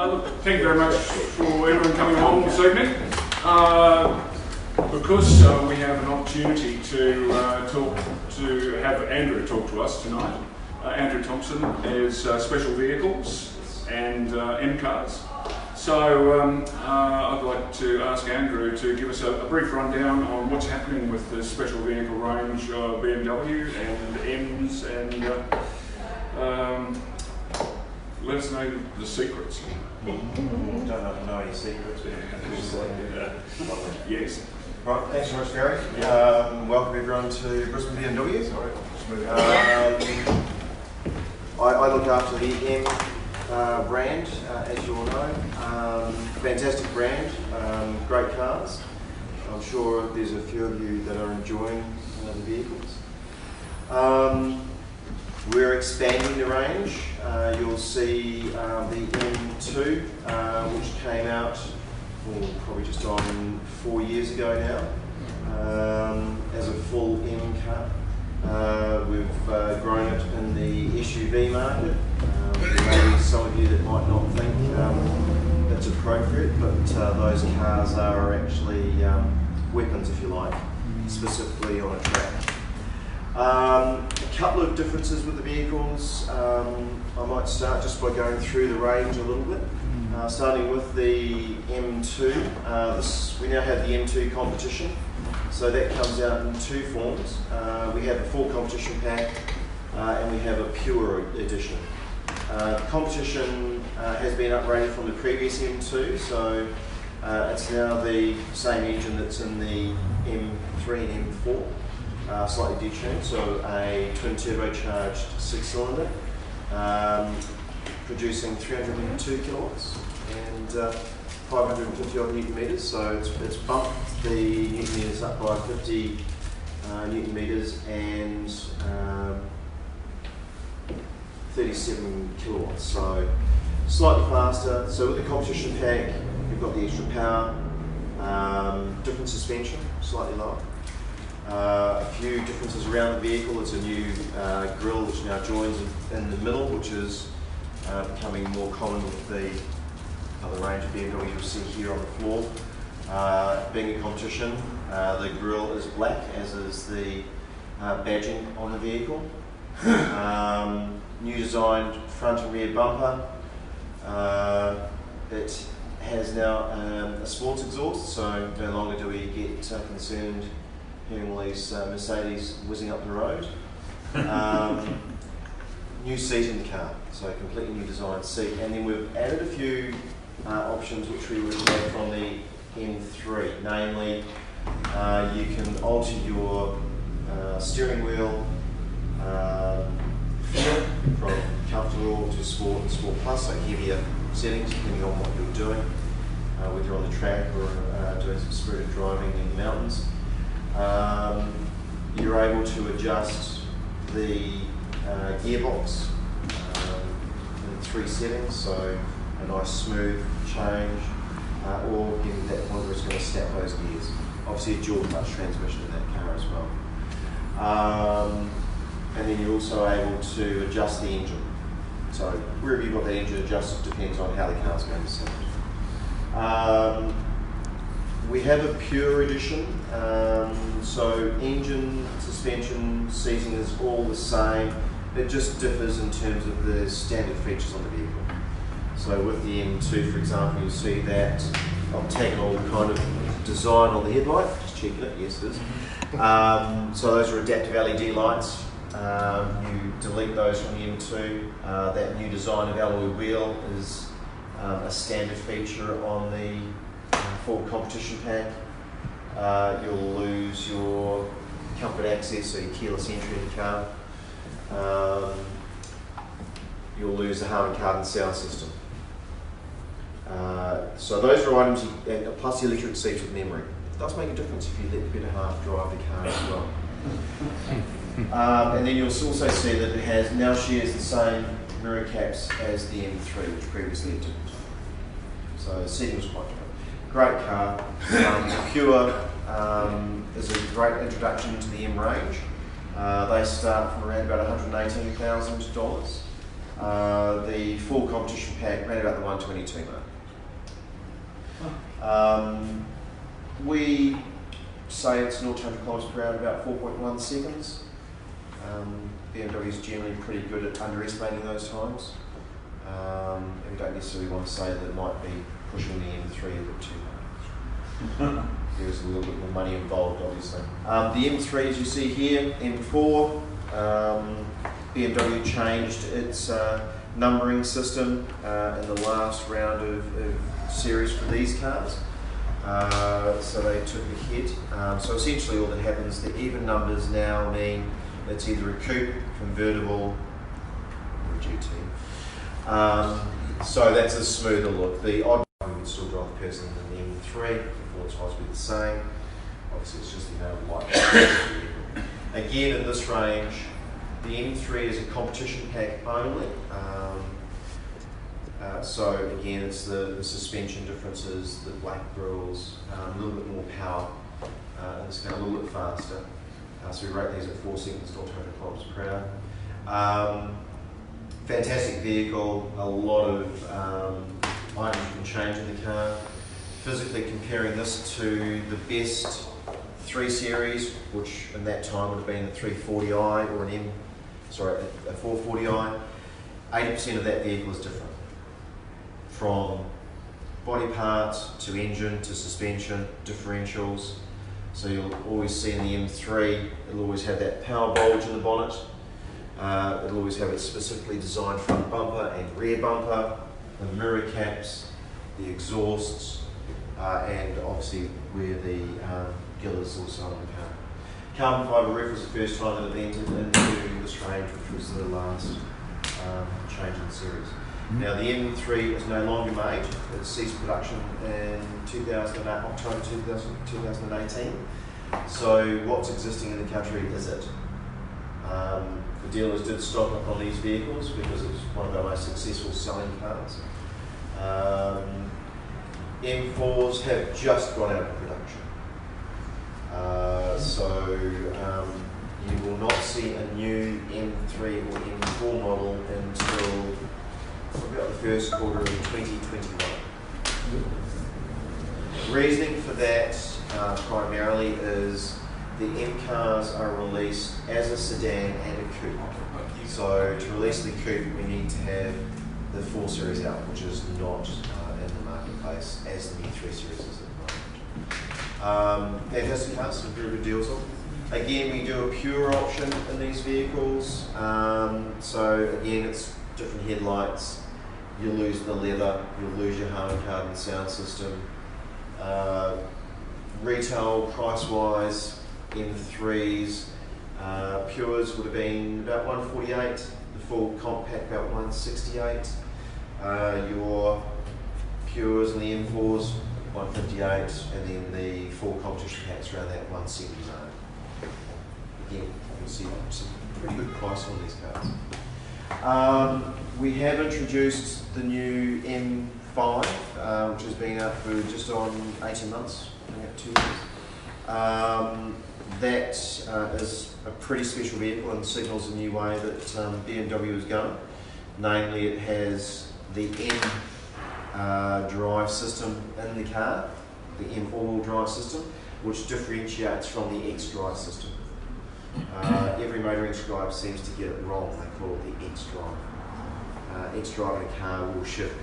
Look, thank you very much for everyone coming along this evening. Because we have an opportunity to have Andrew talk to us tonight. Andrew Thompson is Special Vehicles and M-Cars. So I'd like to ask Andrew to give us a brief rundown on what's happening with the special vehicle range of BMW and M's, and let us know the secrets. Don't know any secrets, but yes. Right, thanks so much, Gary. Welcome everyone to Brisbane BMW. I look after the M brand, as you all know. Fantastic brand, great cars. I'm sure there's a few of you that are enjoying the vehicles. We're expanding the range. You'll see the M2, which came out probably just on 4 years ago now, as a full M car. We've grown it in the SUV market. Maybe some of you that might not think it's appropriate, but those cars are actually weapons, if you like, specifically on a track. A couple of differences with the vehicles. I might start just by going through the range a little bit. Starting with the M2, we now have the M2 competition. So that comes out in two forms. We have a full competition pack and we have a pure edition. Competition has been upgraded from the previous M2, so it's now the same engine that's in the M3 and M4. Slightly detuned, so a twin turbocharged 6-cylinder, producing 302 kilowatts and 550 odd newton meters. So it's bumped the newton meters up by 50 newton meters and 37 kilowatts. So slightly faster. So with the competition pack, you've got the extra power, different suspension, slightly lower. A few differences around the vehicle. It's a new grille which now joins in the middle, which is becoming more common with the range of BMW you'll see here on the floor. Being a competition, the grille is black, as is the badging on the vehicle. New designed front and rear bumper. It has now a sports exhaust, so no longer do we get concerned hearing all these Mercedes whizzing up the road. New seat in the car, so completely new designed seat. And then we've added a few options which we would have from the M3. Namely, you can alter your steering wheel feel from comfortable to sport and sport plus, so heavier settings depending on what you're doing, whether you're on the track or doing some spirited driving in the mountains. You're able to adjust the gearbox in 3 settings, so a nice smooth change, or getting to that point where it's going to snap those gears. Obviously a dual clutch transmission in that car as well. And then you're also able to adjust the engine. So wherever you've got that engine adjusted depends on how the car's going to sound. We have a pure edition, so engine, suspension, seating is all the same. It just differs in terms of the standard features on the vehicle. So with the M2, for example, you'll see that octagonal kind of design on the headlight. Just checking it, yes it is. So those are adaptive LED lights. You delete those from the M2. That new design of alloy wheel is a standard feature on the full competition pack. You'll lose your comfort access, so your keyless entry in the car. You'll lose the Harman Kardon sound system. So those are items, plus the electric seats with memory. It does make a difference if you let the better half drive the car as well. And then you'll also see that it now shares the same mirror caps as the M3, which previously it didn't. So the seating was quite good. Great car. Pure is a great introduction into the M range. They start from around about $118,000. The full competition pack ran about the 122 mark. We say it's 0 to 100 kilometres per hour in about 4.1 seconds. BMW is generally pretty good at underestimating those times. And we don't necessarily want to say that it might be pushing the M3 a bit too hard. There's a little bit more money involved, obviously. The M3, as you see here, M4, BMW changed its numbering system in the last round of series for these cars. So they took a hit. So essentially all that happens, the even numbers now mean it's either a coupe, convertible, or a GT. So that's a smoother look. The odd one would still drive the person in the M3, performance-wise would be the same. Obviously it's just the amount of light. Again, in this range, the M3 is a competition pack only. So again, it's the suspension differences, the black grills, a little bit more power, and it's going a little bit faster. So we rate these at 4 seconds, 0 to 100 kilometers per hour. Fantastic vehicle, a lot of items you can change in the car. Physically comparing this to the best 3 Series, which in that time would have been a 340i or a 440i, 80% of that vehicle is different. From body parts to engine to suspension, differentials. So you'll always see in the M3, it'll always have that power bulge in the bonnet. It'll always have its specifically designed front bumper and rear bumper, the mirror caps, the exhausts, and obviously where the gill is also on the car. Carbon fibre roof was the first time that it entered into this range, which was the last change in the series. Now the M3 is no longer made. It ceased production in October 2018. So what's existing in the country is it. The dealers did stock up on these vehicles because it's one of our most successful selling cars. M4s have just gone out of production. You will not see a new M3 or M4 model until about the first quarter of 2021. Reasoning for that primarily is the M cars are released as a sedan and a coupe. So to release the coupe, we need to have the 4 Series out, which is not in the marketplace as the new 3 Series is at the moment. Fantastic cars, some very good deals on. Again, we do a pure option in these vehicles. So again, it's different headlights. You'll lose the leather, you'll lose your Harman Kardon sound system. Retail price-wise, M3s, pures would have been about 148, the full compact about 168. Your pures and the M4s 158, and then the full competition packs around that 170 mark. Again, you can see some pretty good price on these cars. We have introduced the new M5, which has been out for just on 18 months, about 2 years. That is a pretty special vehicle and signals a new way that BMW is going. Namely, it has the M drive system in the car, the M all-wheel drive system, which differentiates from the X drive system. Every motoring scribe seems to get it wrong. They call it the X drive. X drive in a car will shift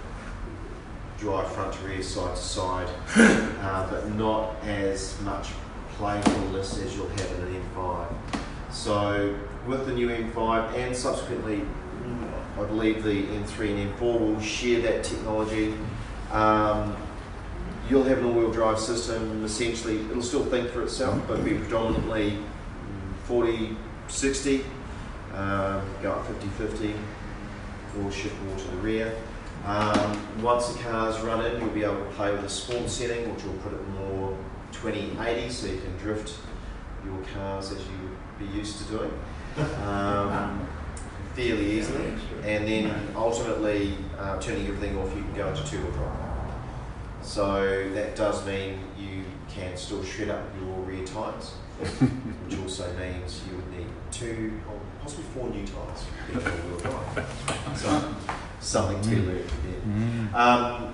drive front to rear, side to side, but not as much playfulness as you'll have in an M5. So with the new M5 and subsequently I believe the M3 and M4 will share that technology. You'll have an all-wheel drive system. Essentially it'll still think for itself but be predominantly 40-60, go up 50-50 or shift more to the rear. Once the car's run in, you'll be able to play with a sport setting, which will put it more 20-80, so you can drift your cars as you would be used to doing fairly easily. And then ultimately, turning everything off, you can go into two-wheel drive. So that does mean you can still shred up your rear tyres, which also means you would need 2 or possibly 4 new tyres for all-wheel drive. So something to alert you there.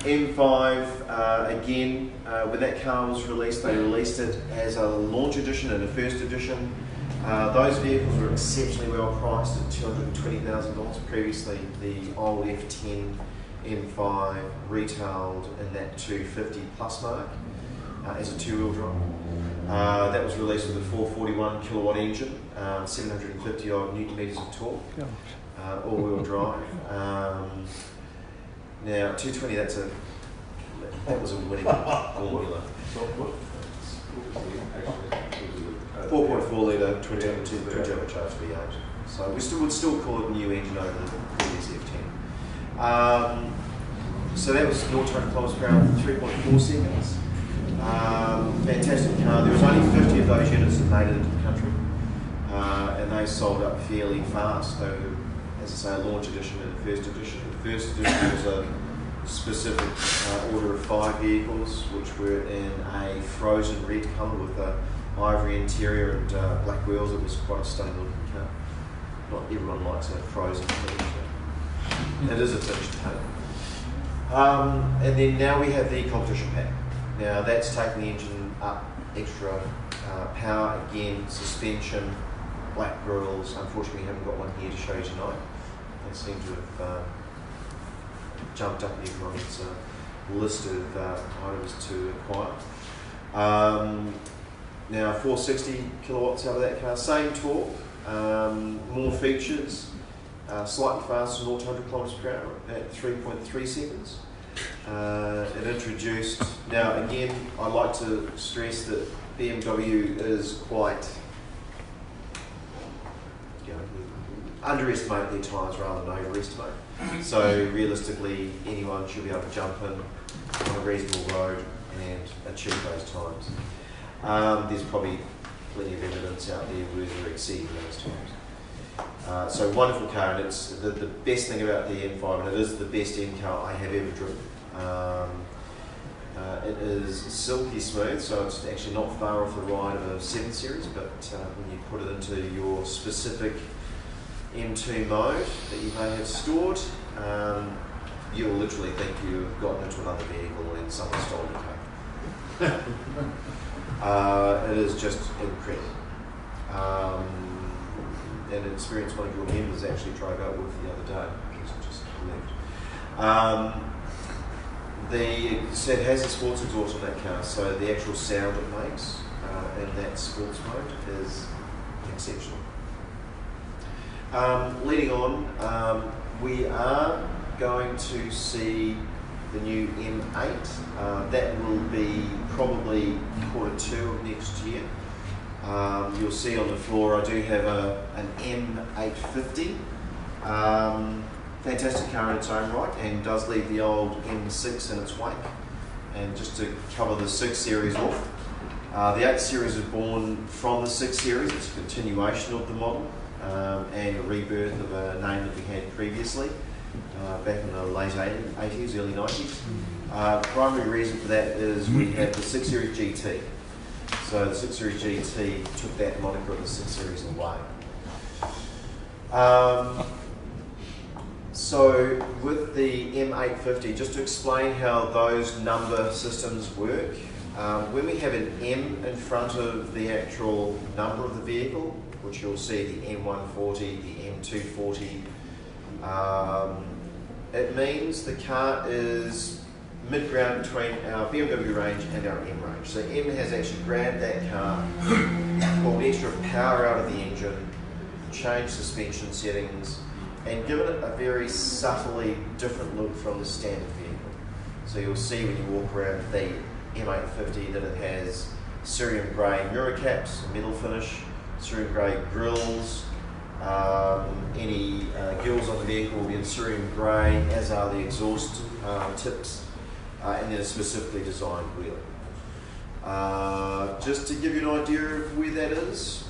M5, again, when that car was released, they released it as a launch edition and a first edition. Those vehicles were exceptionally well priced at $220,000. Previously, the old F10 M5 retailed in that 250 plus mark as a 2-wheel drive. That was released with a 441 kilowatt engine, 750 odd newton meters of torque, all-wheel drive. Now 220, that was a winning formula. 4.4 litre, 20 turbocharged V8. So we would still call it a new engine over the previous F10. So that was 0 to 100 kilometres per hour in 3.4 seconds. Fantastic car. There was only 50 of those units that made it into the country, and they sold up fairly fast. They were, as I say, a launch edition and a first edition. The first edition was a specific order of 5 vehicles, which were in a frozen red colour with a ivory interior and black wheels. It was quite a stunning looking car. Not everyone likes a frozen finish. It is a finished paint. And then now we have the competition pack. Now that's taking the engine up extra power again, suspension, black grills. Unfortunately, we haven't got one here to show you tonight. They seem to have jumped up in everyone's list of items to acquire. Now 460 kilowatts out of that car, same torque, more features, slightly faster than 0 to 100 kilometres per hour at 3.3 seconds. It introduced, now again, I like to stress that BMW is quite, underestimate their tyres rather than overestimate. So realistically, anyone should be able to jump in on a reasonable road and achieve those times. There's probably plenty of evidence out there where they're exceeding those times. So wonderful car, and it's the best thing about the M5, and it is the best M car I have ever driven. It is silky smooth, so it's actually not far off the ride of a 7 Series, but when you put it into your specific M2 mode that you may have stored, you'll literally think you've gotten into another vehicle and someone stole your car. It is just incredible. And an experience one of your members actually drove out with the other day. He's just left. It has a sports exhaust on that car, so the actual sound it makes in that sports mode is exceptional. Leading on, we are going to see the new M8. That will be probably Q2 of next year. You'll see on the floor I do have an M850. Fantastic car in its own right, and does leave the old M6 in its wake. And just to cover the 6 Series off, the 8 Series was born from the 6 Series. It's a continuation of the model and a rebirth of a name that we had previously back in the late 80s, early 90s. Primary reason for that is we had the 6 Series GT. So the 6 Series GT took that moniker of the 6 Series away. So with the M850, just to explain how those number systems work, when we have an M in front of the actual number of the vehicle, which you'll see the M140, the M240, it means the car is mid-ground between our BMW range and our M range. So M has actually grabbed that car, pulled extra power out of the engine, changed suspension settings, and given it a very subtly different look from the standard vehicle. So you'll see when you walk around the M850 that it has cerium grey mirror caps, metal finish, cerium grey grills, any gills on the vehicle will be in cerium grey, as are the exhaust tips, and then a specifically designed wheel. Just to give you an idea of where that is,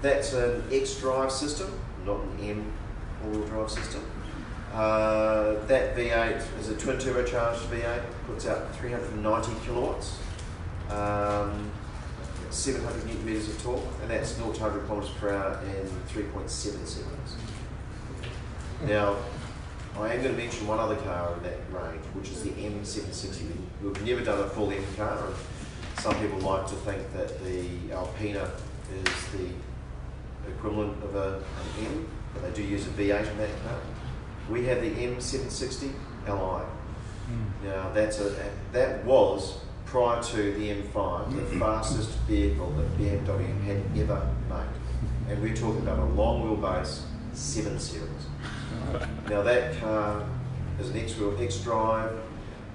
that's an X drive system, not an M all-wheel drive system. That V8 is a twin turbocharged V8, puts out 390 kilowatts, 700 newton meters of torque, and that's 0 to 100 kilometers per hour in 3.7 seconds. Now, I am going to mention one other car in that range, which is the M760. We've never done a full M car, and some people like to think that the Alpina is the equivalent of an M, but they do use a V8 in that car. We have the M760 Li. Now that was, prior to the M5, the fastest vehicle that BMW had ever made. And we're talking about a long wheelbase 7 Series. Now that car is an X-wheel, X-drive,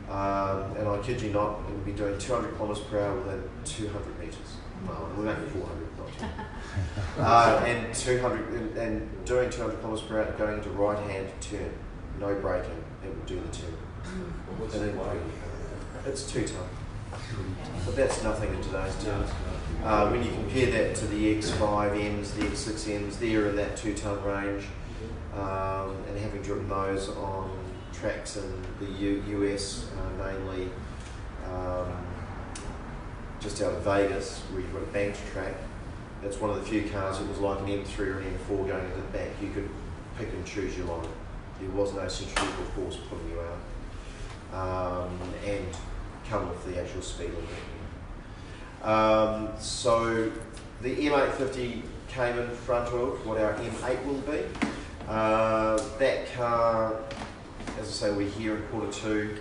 and I kid you not, it will be doing 200 kilometers per hour within 200 meters. Well, we'll make it 400, not 200. And doing 200 kilometers per hour going into right-hand turn, no braking, it will do the turn. And then it's 2 ton. But that's nothing in today's terms. When you compare that to the X5Ms, the X6Ms, they're in that 2 ton range. And having driven those on tracks in the US, mainly just out of Vegas, where you've got a banked track, that's one of the few cars that was like an M3 or an M4 going into the bank. You could pick and choose your line. There was no centrifugal force pulling you out, and come with the actual speed limit. So the M850 came in front of what our M8 will be. That car, as I say, we're here in Q2,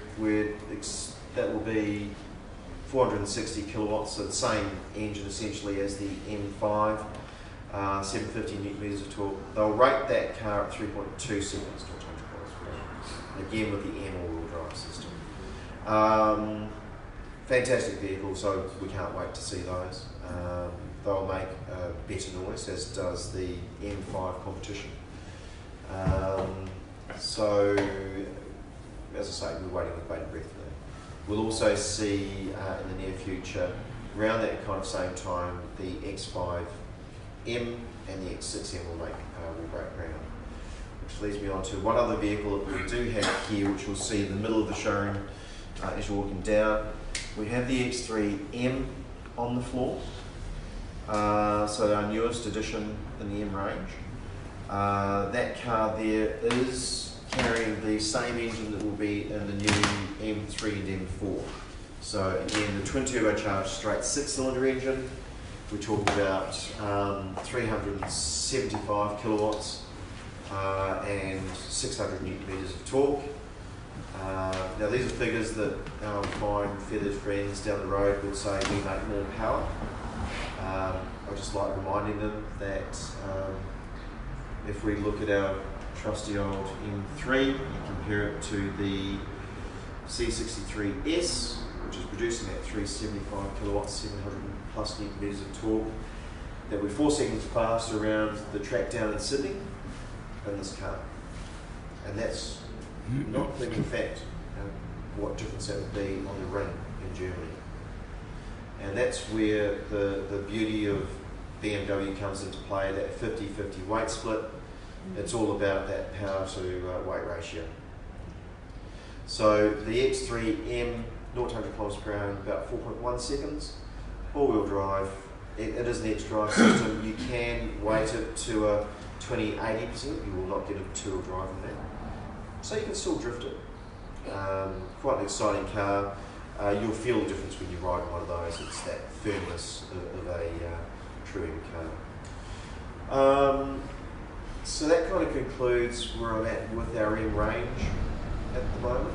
that will be 460 kilowatts, so the same engine essentially as the M5, 750 newton meters of torque. They'll rate that car at 3.2 seconds to 100 kilometers per hour, again with the M all-wheel drive system. Fantastic vehicle, so we can't wait to see those. They'll make better noise, as does the M5 competition. So, as I say, we're waiting with bated breath for that. We'll also see in the near future, around that kind of same time, the X5M and the X6M will break ground. Which leads me on to one other vehicle that we do have here, which you'll see in the middle of the showroom as you're walking down. We have the X3M on the floor, so our newest addition in the M range. That car there is carrying the same engine that will be in the new M3 and M4. So again, the twin turbocharged straight 6-cylinder engine. We're talking about 375 kilowatts and 600 newton meters of torque. Now these are figures that our fine feathered friends down the road would say we make more power. I just like reminding them that if we look at our trusty old M3 and compare it to the C63S, which is producing at 375 kilowatts, 700 plus newton meters of torque, that we're 4 seconds faster around the track down in Sydney than this car. And that's not thinking fact what difference that would be on the ring in Germany. And that's where the beauty of BMW comes into play, that 50-50 weight split. It's all about that power to weight ratio. So the X3M, 0 to 100 kilometers per hour in about 4.1 seconds. All-wheel drive. It is an X-drive system. You can weight it to a 20-80%. You will not get a two-wheel drive in that. So you can still drift it. Quite an exciting car. You'll feel the difference when you ride one of those. It's that firmness of a true M car. So that kind of concludes where I'm at with our M range at the moment.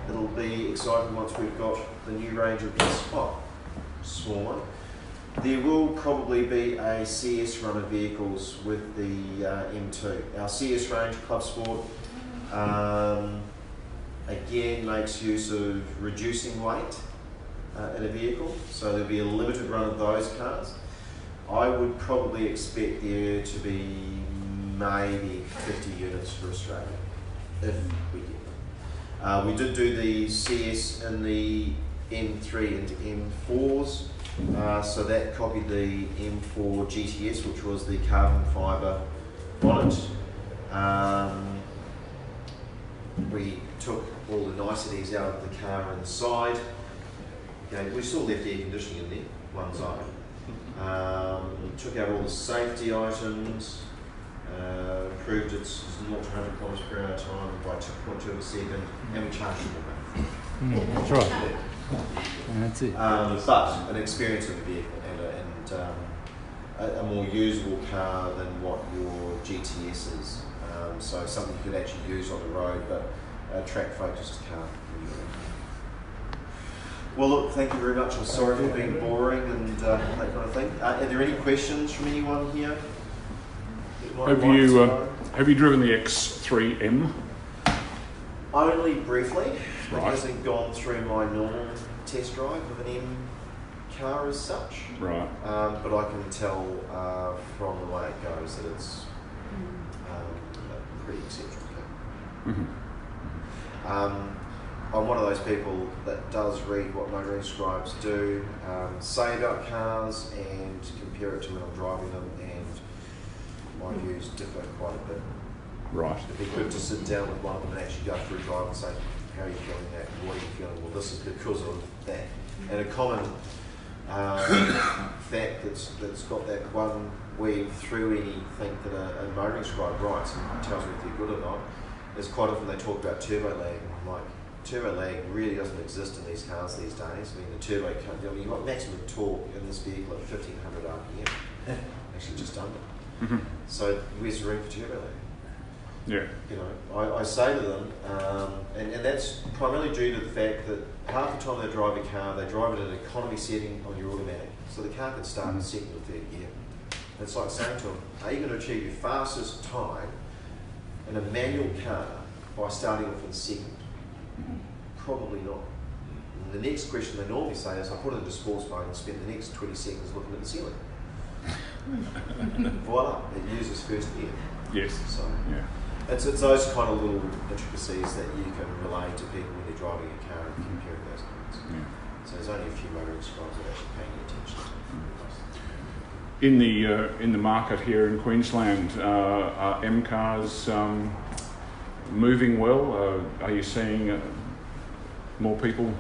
It'll be exciting once we've got the new range of this small one. There will probably be a CS run of vehicles with the M2. Our CS range, Club Sport, again makes use of reducing weight in a vehicle, so there'll be a limited run of those cars. I would probably expect there to be maybe 50 units for Australia, if we get them. We did do the CS in the M3 and M4s, so that copied the M4 GTS, which was the carbon fibre bonnet. we took all the niceties out of the car inside. Okay, we still left air conditioning in there, one zone. Took out all the safety items, proved it's 0 to 100 kilometres per hour time by 2.2 a second, and we charged them all. That's right. And that's it. But an experience of the vehicle and a more usable car than what your GTS is. So something you could actually use on the road, but a track-focused car. Well, look, thank you very much. I'm sorry for being boring and that kind of thing. Are there any questions from anyone here? Have you driven the X3M? Only briefly. Right. It hasn't gone through my normal test drive of an M car as such. Right. But I can tell from the way it goes that it's a pretty exceptional car. Mm-hmm. I'm one of those people that does read what motoring scribes do, say about cars and compare it to when I'm driving them, and my views differ quite a bit. Right. It'd be good to sit down with one of them and actually go through a drive and say, how are you feeling that? What are you feeling? Well, this is because of that. And a common fact that's got that one weave through anything that a motoring scribe writes and tells me if they're good or not is quite often they talk about turbo lag. I'm like, turbo lag really doesn't exist in these cars these days. I mean, the turbo, you've got maximum torque in this vehicle at 1500 RPM, actually just under. Mm-hmm. So where's the room for turbo lag? Yeah. You know, I say to them, and that's primarily due to the fact that half the time they drive a car, they drive it at an economy setting on your automatic. So the car can start in second or third gear. And it's like saying to them, are you going to achieve your fastest time in a manual car by starting off in second? Probably not. And the next question they normally say is, I put it into sports mode and spend the next 20 seconds looking at the ceiling. Voila, it uses first gear. Yes. So yeah. It's those kind of little intricacies that you can relate to people when they're driving a car and comparing those things. Yeah. So there's only a few motoring scribes that are actually paying attention to. In the market here in Queensland, are M cars moving well? Are you seeing more people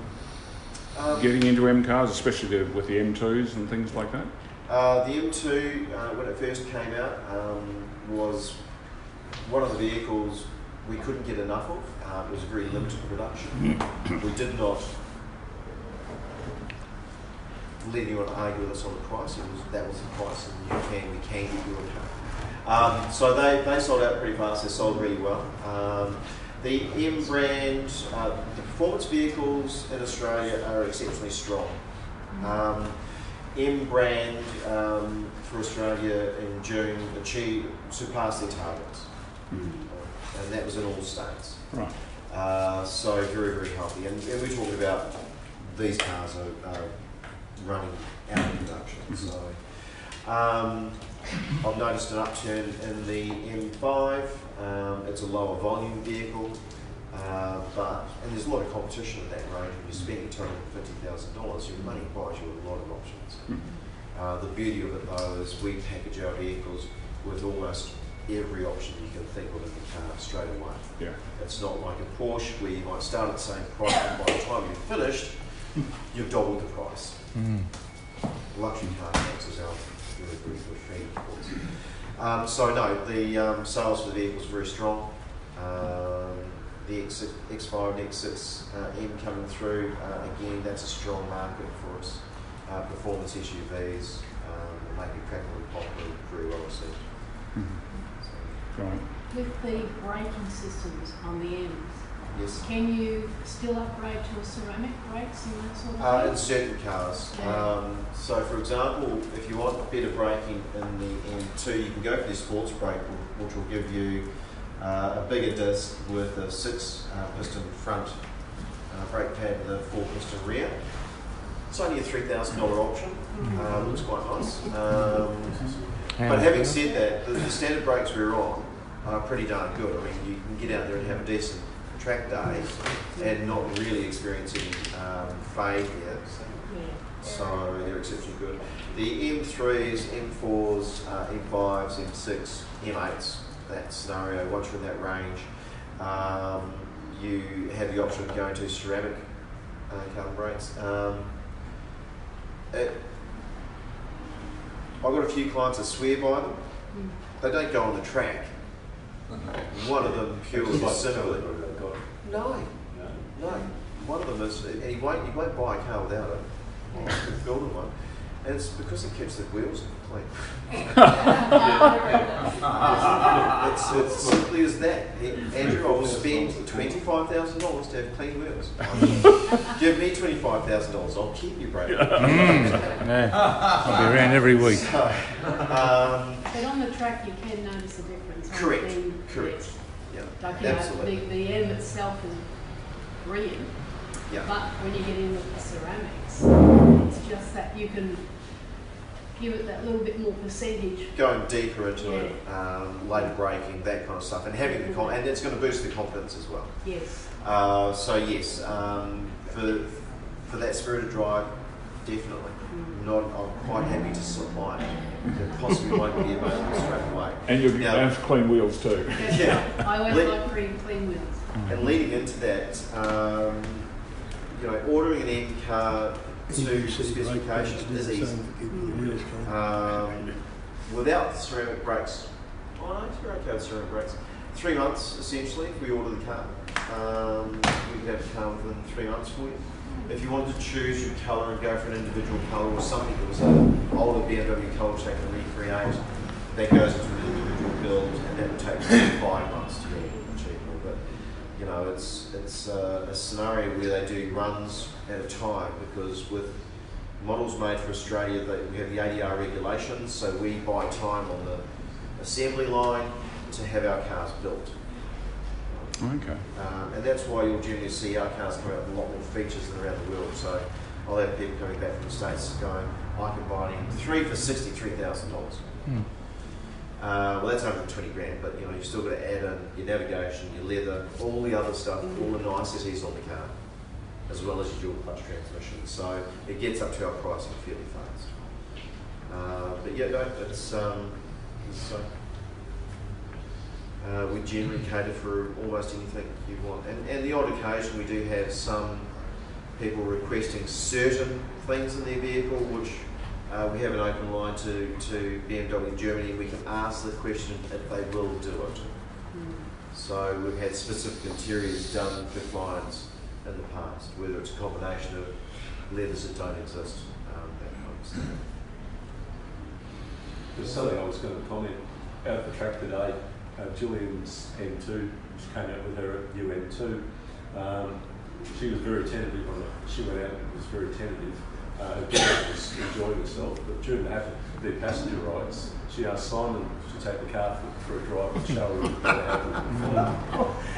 getting into M cars, especially with the M2s and things like that? The M2, when it first came out, was one of the vehicles we couldn't get enough of. It was a very limited production. We did not let anyone argue with us on the price. That was the price, and we can get you a car. So they sold out pretty fast. They sold really well. The M brand, the performance vehicles in Australia are exceptionally strong. M brand for Australia in June surpassed their targets, and that was in all states. Right. So very, very healthy, and we're talking about these cars are running out of production. So I've noticed an upturn in the M5. It's a lower volume vehicle, and there's a lot of competition in that range. When you're spending $250,000, your money buys you a lot of options. The beauty of it though is we package our vehicles with almost every option you can think of in the car straight away. Yeah. It's not like a Porsche where you might start at the same price, and by the time you've finished, you've doubled the price. Luxury car taxes are very, very good feed, of course. So no, the sales for the vehicle is very strong. The X5 and X6 M coming through, again, that's a strong market for us. Performance SUVs, making practically popular, very well received. Right. With the braking systems on the ends, Yes. can you still upgrade to a ceramic brakes and that sort of thing? In certain cars. So for example, if you want better braking in the M2, you can go for the sports brake, which will give you a bigger disc with a 6-piston front brake pad with a 4-piston rear. It's only a $3,000 option. Looks quite nice. But having said that, the standard brakes we're on are pretty darn good. I mean, you can get out there and have a decent track day and not really experience any fade here. So they're exceptionally good. The M3s, M4s, M5s, M6, M8s, that scenario, once you're in that range, you have the option of going to ceramic carbon brakes. I've got a few clients that swear by them. They don't go on the track. One of them purely simply. No. One of them is, and you won't buy a car without it. We've built one. And it's because it keeps the wheels clean. It's simply as that. Andrew, I will spend $25,000 to have clean wheels. Give me $25,000, I'll keep you broken. I'll be around every week. But on the track you can notice a difference. Correct. Yeah, Like, absolutely. The M itself is brilliant, Yeah. but when you get in with the ceramics, it's just that you can give it that little bit more percentage. Going deeper into it, later braking, that kind of stuff, and having the and it's going to boost the confidence as well. Yes. So yes, for that spirited drive, definitely. I'm quite happy to supply it. It possibly won't be available straight away. And you'll have clean wheels too. Yeah. I always like clean wheels. And leading into that, ordering an M car to specifications is easy. Without ceramic brakes, you're okay with ceramic brakes. 3 months essentially if we order the car. We can have the car within 3 months for you. If you wanted to choose your colour and go for an individual colour or something that was an older BMW colour which they can recreate, that goes into an individual build and that will take 5 months to get cheaper. But it's a scenario where they do runs at a time, because with models made for Australia, we have the ADR regulations, so we buy time on the assembly line to have our cars built. Okay. And that's why you'll generally see our cars come out with a lot more features than around the world. So I'll have people coming back from the States going, I can buy an M3 for $63,000. Well, that's $120 grand, but you've still got to add in your navigation, your leather, all the other stuff, all the niceties on the car, as well as your dual clutch transmission. So it gets up to our pricing fairly fast. But yeah, no, we generally cater for almost anything you want. And the odd occasion we do have some people requesting certain things in their vehicle, which we have an open line to BMW Germany. We can ask the question if they will do it. So we've had specific interiors done for clients in the past, whether it's a combination of leathers that don't exist, that kind of stuff. There's something I was going to comment out of the track today. Gillian's M2, she came out with her new M2. She was very tentative on it. She went out and was very tentative. Her girl was enjoying herself, but during their passenger rides, she asked Simon to take the car for a drive and show her what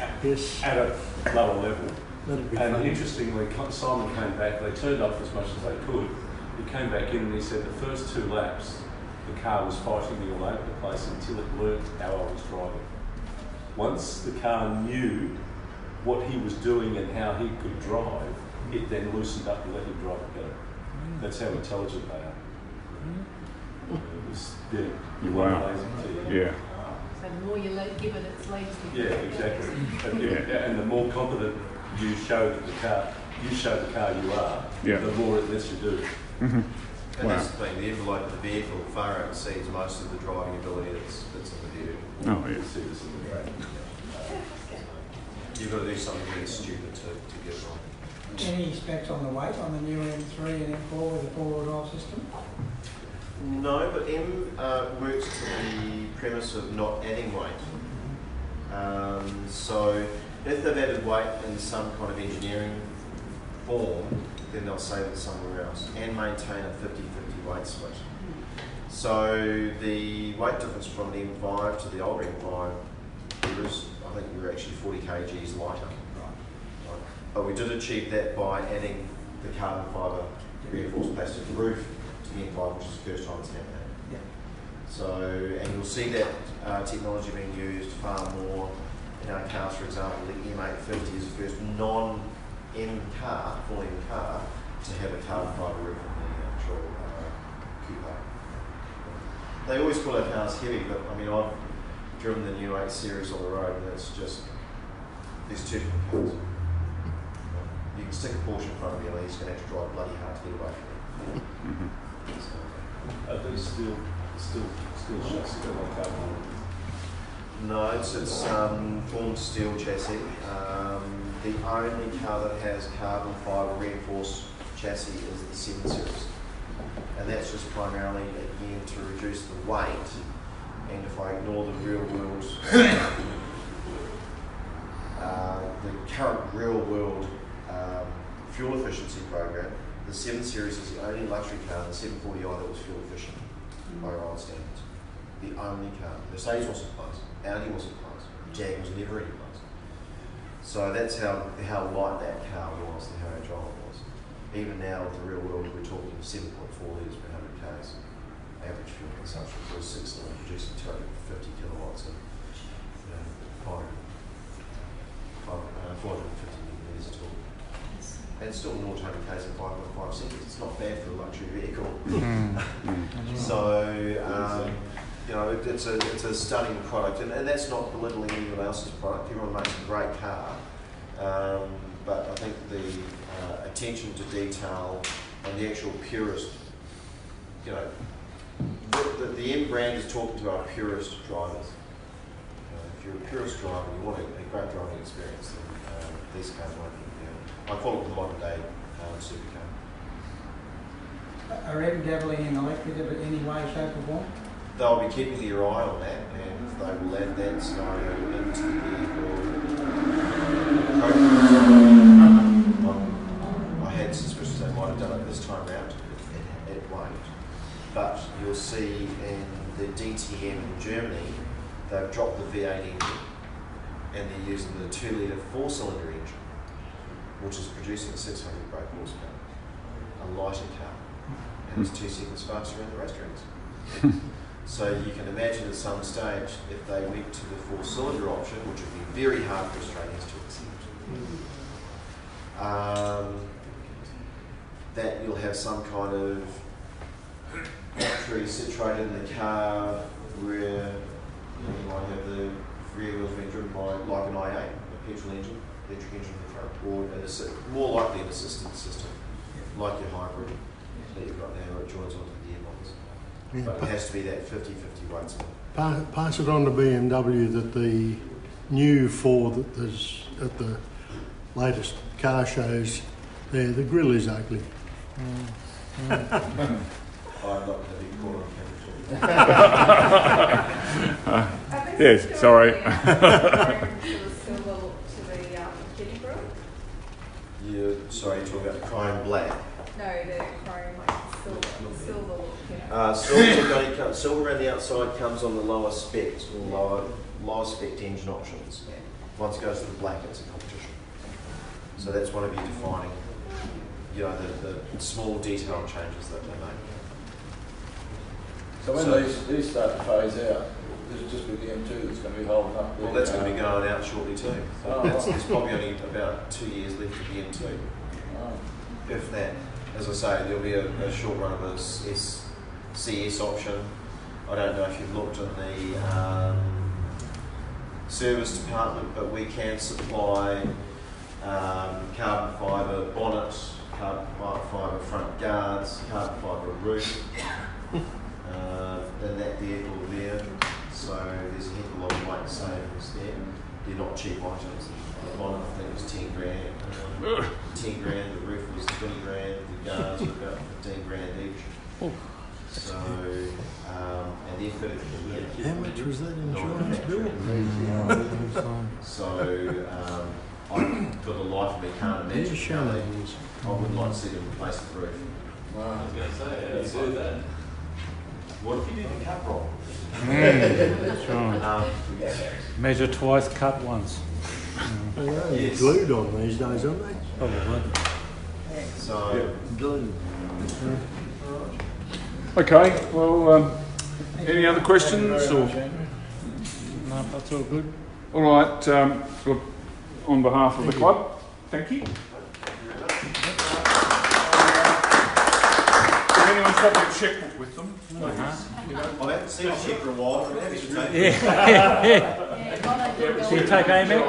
happened at a lower level. And interestingly, Simon came back, they turned up as much as they could. He came back in and he said the first 2 laps, the car was fighting me all over the place until it learned how I was driving. Once the car knew what he was doing and how he could drive, it then loosened up and let him drive it better. That's how intelligent they are. It was, Wow. Yeah. So the more you give it its legs. Yeah, exactly. And the more competent you show the car you are, the more it lets you do. And that's the thing, the envelope of the vehicle far exceeds most of the driving ability that's in the vehicle. Oh, yeah. You'll see this in the track. You've got to do something really stupid to get it on. Any specs on the weight on the new M3 and M4 with the 4-wheel drive system? No, but M works to the premise of not adding weight. So if they've added weight in some kind of engineering form, then they'll save it somewhere else and maintain a 50-50 weight split. So the weight difference from the M5 to the older M5, I think we were actually 40 kgs lighter. But we did achieve that by adding the carbon fibre reinforced plastic roof to the M5, which is the first time it's happened. Yeah. So, and you'll see that technology being used far more in our cars. For example, the M850 is the first non-M car, full M car, to have a carbon fibre roof in the actual coupe. They always call our cars heavy, but I mean, I've driven the new 8 Series on the road, and it's just There's two different cars. You can stick a Porsche in front of you and he's going to have to drive bloody hard to get away from you. Are these still chassis on carbon? No, it's formed steel chassis. The only car that has carbon fibre reinforced chassis is the 7 Series. And that's just primarily, again, to reduce the weight. And if I ignore the real world, the current real world fuel efficiency program, the 7 Series is the only luxury car in the 740i that was fuel efficient by Iran standards. The only car. Mercedes wasn't close, Audi wasn't close, Jag was never any close. So that's how light that car was and how agile it was. Even now with the real world, we're talking 7.4 litres per 100 k's average fuel consumption for a 6-cylinder producing 250 kilowatts and 450 litres at all. And still 0 to 100 k's in 5.5 seconds. It's not bad for a luxury vehicle. So, it's a stunning product, and that's not belittling anyone else's product. Everyone makes a great car, but I think the attention to detail and the actual purist, the M brand is talking to our purist drivers. If you're a purist driver and you want a great driving experience, then these cars won't be. I call it the modern day supercar. Are even dabbling in electric in any way, shape or form? They'll be keeping their eye on that, and they will add that scenario into the vehicle. I had suspicions they might have done it this time round. It won't. But you'll see in the DTM in Germany, they've dropped the V8 engine and they're using the 2-litre 4-cylinder engine, which is producing 600 brake horsepower, a lighter car, and it's 2 seconds faster in the racetracks. So you can imagine at some stage, if they went to the 4-cylinder option, which would be very hard for Australians to accept, that you'll have some kind of battery situated in the car where you might have the rear wheels being driven by like an I8, a petrol engine, electric engine in the front, or more likely an assistance system, like your hybrid that you've got now, where it joins onto the gearbox. Yeah. But it has to be that 50-50 weight split. Pass it on to BMW that the new 4 that there's at the latest car shows there, the grille is ugly. I'm not going to be caught on camera. Yes, sorry. You're talking about the chrome black. No, the chrome, like silver look. Silver around the outside comes on the lower specs or lower spec engine options. Once it goes to the black, it's a competition. So that's one of you defining, the small detail changes that they make. So when these start to phase out, this is just with the M2 that's going to be holding up. Well, that's going to be going out shortly too. There's probably only about 2 years left of the M2. Oh. If that, as I say, there'll be a short run of a CS option. I don't know if you've looked at the service department, but we can supply carbon fibre bonnet, carbon fibre front guards, carbon fibre roof in that vehicle there. So there's a heck of a lot of weight savings there. They're not cheap items. The bonnet, I think, was 10 grand. 10 grand, the roof was 20 grand, the guards were about 15 grand each. So, and they're fitted for the year. How much was that insurance bill? So, for the life of me, can't imagine how they, I wouldn't like to see them replace the roof. Wow. I was going to say, how do you do that? What if you did the cut wrong? That's right. Measure twice, cut once. They're only glued on these days, aren't they? Probably. So, Glued. Okay, well, any other questions? Or? No, that's all good. All right, look, on behalf of the club, thank you. Has anyone got their checkbook with them? I haven't seen a check for a while. I'm happy to take it. Yeah. Do you take Amex?